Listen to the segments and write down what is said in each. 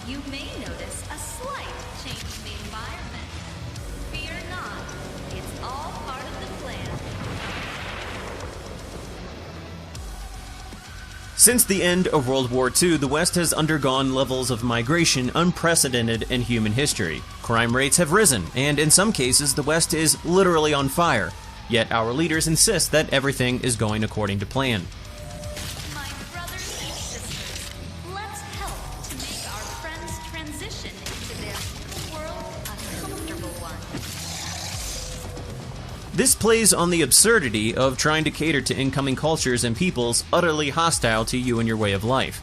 you may notice a slight change in the environment. Fear not, it's all part of the plan. Since the end of World War II, the West has undergone levels of migration unprecedented in human history. Crime rates have risen, and in some cases, the West is literally on fire. Yet our leaders insist that everything is going according to plan. My brothers and sisters, let's help to make our friends transition into their new world a comfortable one. This plays on the absurdity of trying to cater to incoming cultures and peoples utterly hostile to you and your way of life.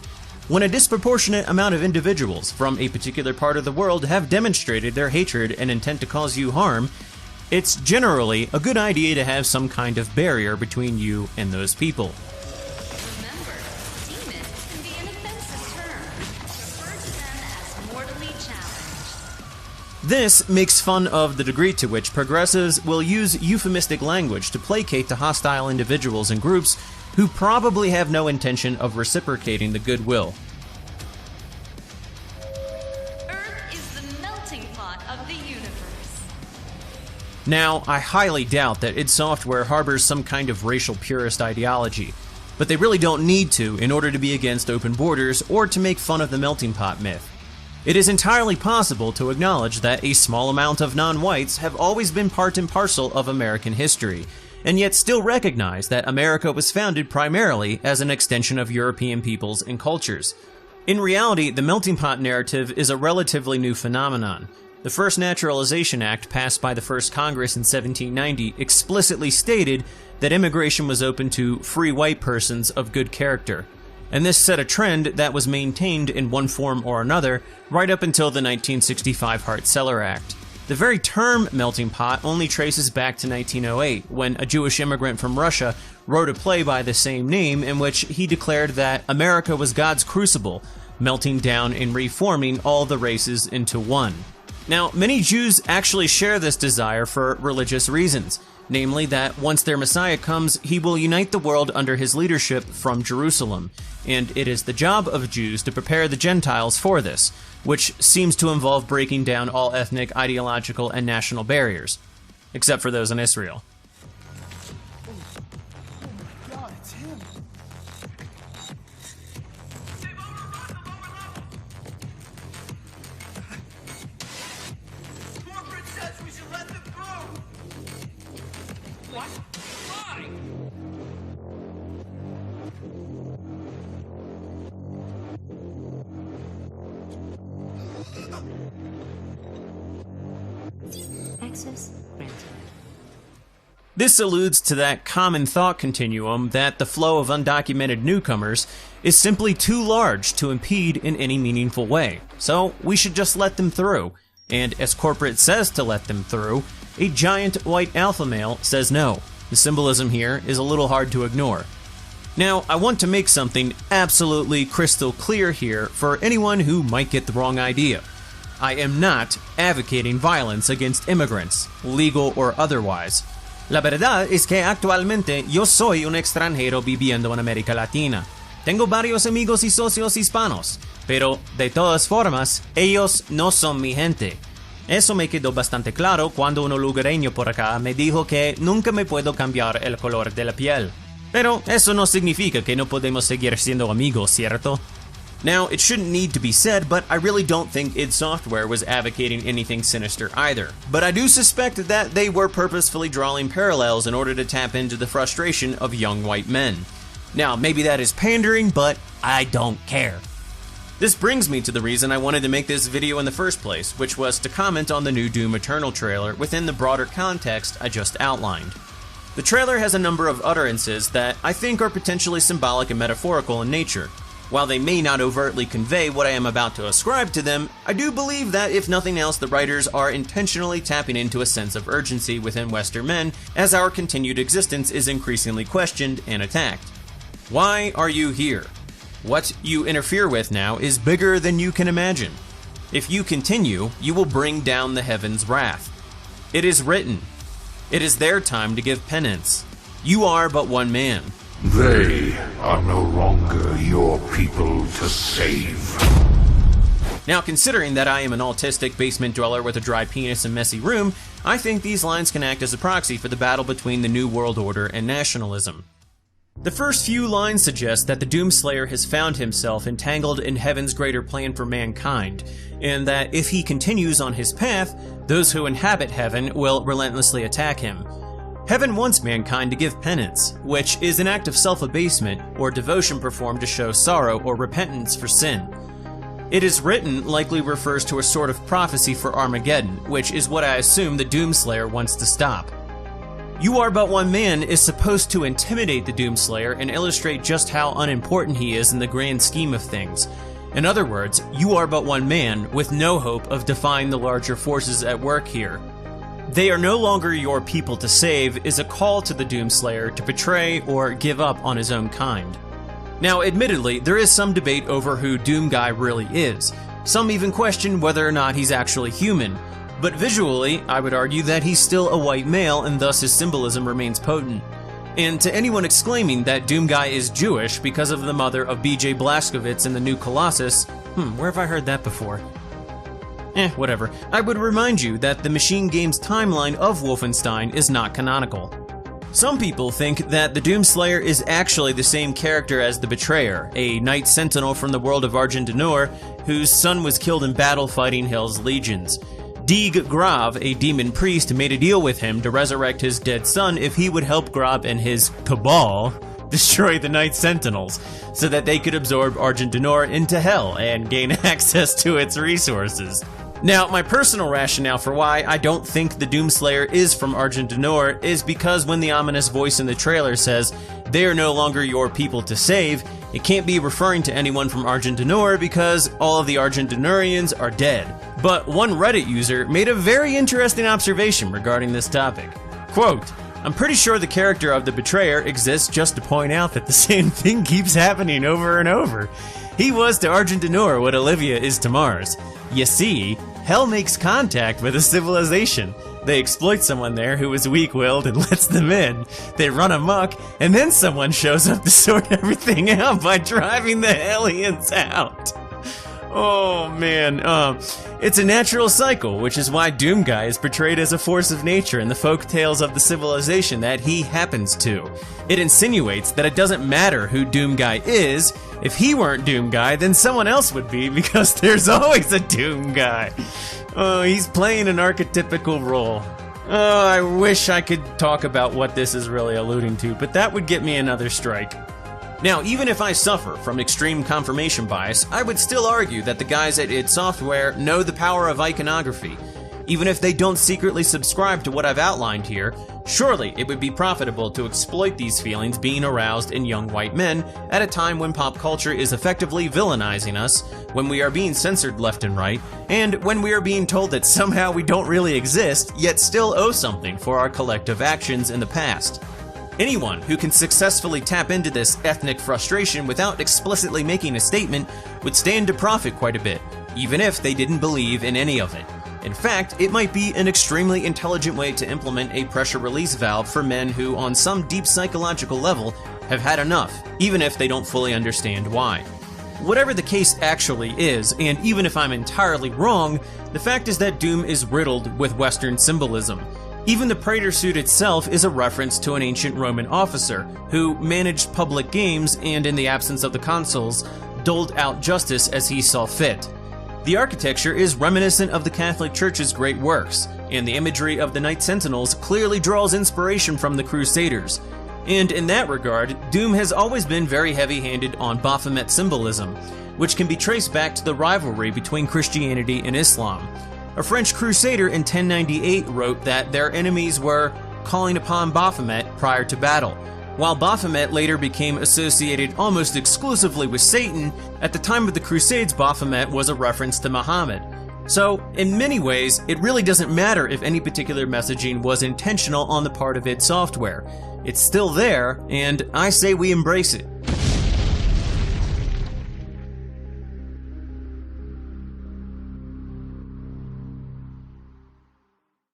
When a disproportionate amount of individuals from a particular part of the world have demonstrated their hatred and intent to cause you harm, it's generally a good idea to have some kind of barrier between you and those people. Remember, demon can be an offensive term. Refer to them as mortally challenged. This makes fun of the degree to which progressives will use euphemistic language to placate to hostile individuals and groups who probably have no intention of reciprocating the goodwill. Earth is the melting pot of the universe. Now, I highly doubt that id Software harbors some kind of racial purist ideology, but they really don't need to in order to be against open borders or to make fun of the melting pot myth. It is entirely possible to acknowledge that a small amount of non-whites have always been part and parcel of American history, and yet still recognize that America was founded primarily as an extension of European peoples and cultures. In reality, the melting pot narrative is a relatively new phenomenon. The First Naturalization Act, passed by the First Congress in 1790, explicitly stated that immigration was open to free white persons of good character. And this set a trend that was maintained in one form or another right up until the 1965 Hart-Celler Act. The very term melting pot only traces back to 1908, when a Jewish immigrant from Russia wrote a play by the same name in which he declared that America was God's crucible, melting down and reforming all the races into one. Now, many Jews actually share this desire for religious reasons, namely that once their Messiah comes, he will unite the world under his leadership from Jerusalem, and it is the job of Jews to prepare the Gentiles for this, which seems to involve breaking down all ethnic, ideological, and national barriers, except for those in Israel. God, it's him. Corporate says we should let them through. What? Why? Access granted. This alludes to that common thought continuum that the flow of undocumented newcomers is simply too large to impede in any meaningful way, so we should just let them through. And as corporate says to let them through, a giant white alpha male says no. The symbolism here is a little hard to ignore. Now, I want to make something absolutely crystal clear here for anyone who might get the wrong idea. I am not advocating violence against immigrants, legal or otherwise. La verdad es que actualmente yo soy un extranjero viviendo en América Latina. Tengo varios amigos y socios hispanos, pero de todas formas, ellos no son mi gente. Eso me quedó bastante claro cuando un lugareño por acá me dijo que nunca me puedo cambiar el color de la piel. Pero eso no significa que no podemos seguir siendo amigos, ¿cierto? Now, it shouldn't need to be said, but I really don't think id Software was advocating anything sinister either. But I do suspect that they were purposefully drawing parallels in order to tap into the frustration of young white men. Now, maybe that is pandering, but I don't care. This brings me to the reason I wanted to make this video in the first place, which was to comment on the new Doom Eternal trailer within the broader context I just outlined. The trailer has a number of utterances that I think are potentially symbolic and metaphorical in nature. While they may not overtly convey what I am about to ascribe to them, I do believe that if nothing else, the writers are intentionally tapping into a sense of urgency within Western men as our continued existence is increasingly questioned and attacked. Why are you here? What you interfere with now is bigger than you can imagine. If you continue, you will bring down the heavens' wrath. It is written. It is their time to give penance. You are but one man. They are no longer your people to save. Now, considering that I am an autistic basement dweller with a dry penis and messy room, I think these lines can act as a proxy for the battle between the New World Order and nationalism. The first few lines suggest that the Doomslayer has found himself entangled in heaven's greater plan for mankind, and that if he continues on his path, those who inhabit heaven will relentlessly attack him. Heaven wants mankind to give penance, which is an act of self-abasement or devotion performed to show sorrow or repentance for sin. It is written likely refers to a sort of prophecy for Armageddon, which is what I assume the Doomslayer wants to stop. "You are but one man" is supposed to intimidate the Doomslayer and illustrate just how unimportant he is in the grand scheme of things. In other words, you are but one man with no hope of defying the larger forces at work here. "They are no longer your people to save" is a call to the Doomslayer to betray or give up on his own kind. Now, admittedly, there is some debate over who Doom Guy really is. Some even question whether or not he's actually human. But visually, I would argue that he's still a white male and thus his symbolism remains potent. And to anyone exclaiming that Doom Guy is Jewish because of the mother of BJ Blazkowicz in the new Colossus, where have I heard that before? Whatever. I would remind you that the Machine Games timeline of Wolfenstein is not canonical. Some people think that the Doomslayer is actually the same character as the Betrayer, a Knight Sentinel from the world of Argent d'Nor, whose son was killed in battle fighting Hell's legions. Deeg Grav, a demon priest, made a deal with him to resurrect his dead son if he would help Grav and his cabal destroy the Knight Sentinels, so that they could absorb Argent d'Nor into Hell and gain access to its resources. Now, my personal rationale for why I don't think the Doomslayer is from Argent d'Nor is because when the ominous voice in the trailer says, "They are no longer your people to save," it can't be referring to anyone from Argent d'Nor because all of the Argent d'Norians are dead. But one Reddit user made a very interesting observation regarding this topic. Quote, "I'm pretty sure the character of the Betrayer exists just to point out that the same thing keeps happening over and over. He was to Argent d'Nor what Olivia is to Mars. You see, Hell makes contact with a civilization. They exploit someone there who is weak-willed and lets them in. They run amok, and then someone shows up to sort everything out by driving the aliens out." Oh man, it's a natural cycle, which is why Doom Guy is portrayed as a force of nature in the folk tales of the civilization that he happens to. It insinuates that it doesn't matter who Doom Guy is. If he weren't Doom Guy, then someone else would be, because there's always a Doom Guy. Oh, he's playing an archetypical role. Oh, I wish I could talk about what this is really alluding to, but that would get me another strike. Now, even if I suffer from extreme confirmation bias, I would still argue that the guys at id Software know the power of iconography. Even if they don't secretly subscribe to what I've outlined here, surely it would be profitable to exploit these feelings being aroused in young white men at a time when pop culture is effectively villainizing us, when we are being censored left and right, and when we are being told that somehow we don't really exist, yet still owe something for our collective actions in the past. Anyone who can successfully tap into this ethnic frustration without explicitly making a statement would stand to profit quite a bit, even if they didn't believe in any of it. In fact, it might be an extremely intelligent way to implement a pressure release valve for men who, on some deep psychological level, have had enough, even if they don't fully understand why. Whatever the case actually is, and even if I'm entirely wrong, the fact is that Doom is riddled with Western symbolism. Even the Praetor suit itself is a reference to an ancient Roman officer who managed public games and, in the absence of the consuls, doled out justice as he saw fit. The architecture is reminiscent of the Catholic Church's great works, and the imagery of the Knight Sentinels clearly draws inspiration from the Crusaders. And in that regard, Doom has always been very heavy-handed on Baphomet symbolism, which can be traced back to the rivalry between Christianity and Islam. A French crusader in 1098 wrote that their enemies were calling upon Baphomet prior to battle. While Baphomet later became associated almost exclusively with Satan, at the time of the Crusades, Baphomet was a reference to Muhammad. So, in many ways, it really doesn't matter if any particular messaging was intentional on the part of id Software. It's still there, and I say we embrace it.